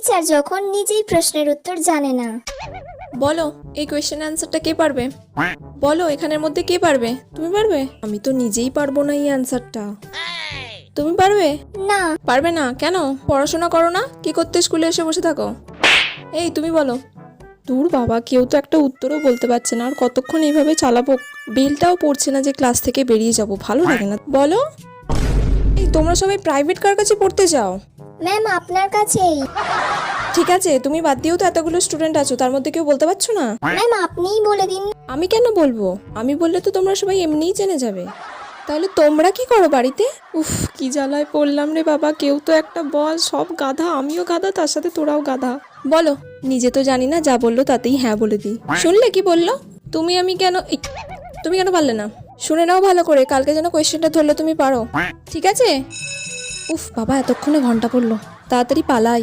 Teacher যখন নিজেই প্রশ্নের উত্তর জানে না। বলো এই কোয়েশ্চেন অ্যান্সারটা কে পারবে? বলো এখানের মধ্যে কে পারবে? তুমি পারবে? আমি তো নিজেই পারবো না এই অ্যান্সারটা। তুমি পারবে? না। পারবে না কেন? পড়াশোনা করো না? কি করতে স্কুলে এসে বসে থাকো? এই তুমি বলো। দূর বাবা, কেউ তো একটা উত্তরও বলতে পারছে না, আর কতক্ষণ এইভাবে চালাবো? বেলটাও পড়ছে না যে ক্লাস থেকে বেরিয়ে যাব, ভালো লাগে না। বলো। এই তোমরা সবাই প্রাইভেট কার কাছে পড়তে যাও? ম্যাম আপনার কাছেই। ঠিক আছে, তুমি বাদ দিয়েও তো এতগুলো স্টুডেন্ট আছো, তার মধ্যে কেউ বলতে পারছো না? ম্যাম আপনিই বলে দিন। আমি কেন বলবো? আমি বললে তো তোমরা সবাই এমনিই জেনে যাবে। তাহলে তোমরা কি করো বাড়িতে? উফ, কি জ্বালায় পড়লাম রে বাবা, কেউ তো একটা বল। সব গাধা, আমিও গাধা, তার সাথে তোরাও গাধা। বলো। নিজে তো জানি না, যা বললো তাতেই হ্যাঁ বলে দিই। শুনলে কি বললো? আমি কেন তুমি কেন পারলে না? শুনে নাও ভালো করে, কালকে যেন কোয়েশ্চেনটা ধরলে তুমি পারো, ঠিক আছে? উফ বাবা, এতক্ষণে ঘন্টা পড়লো, তাড়াতাড়ি পালাই।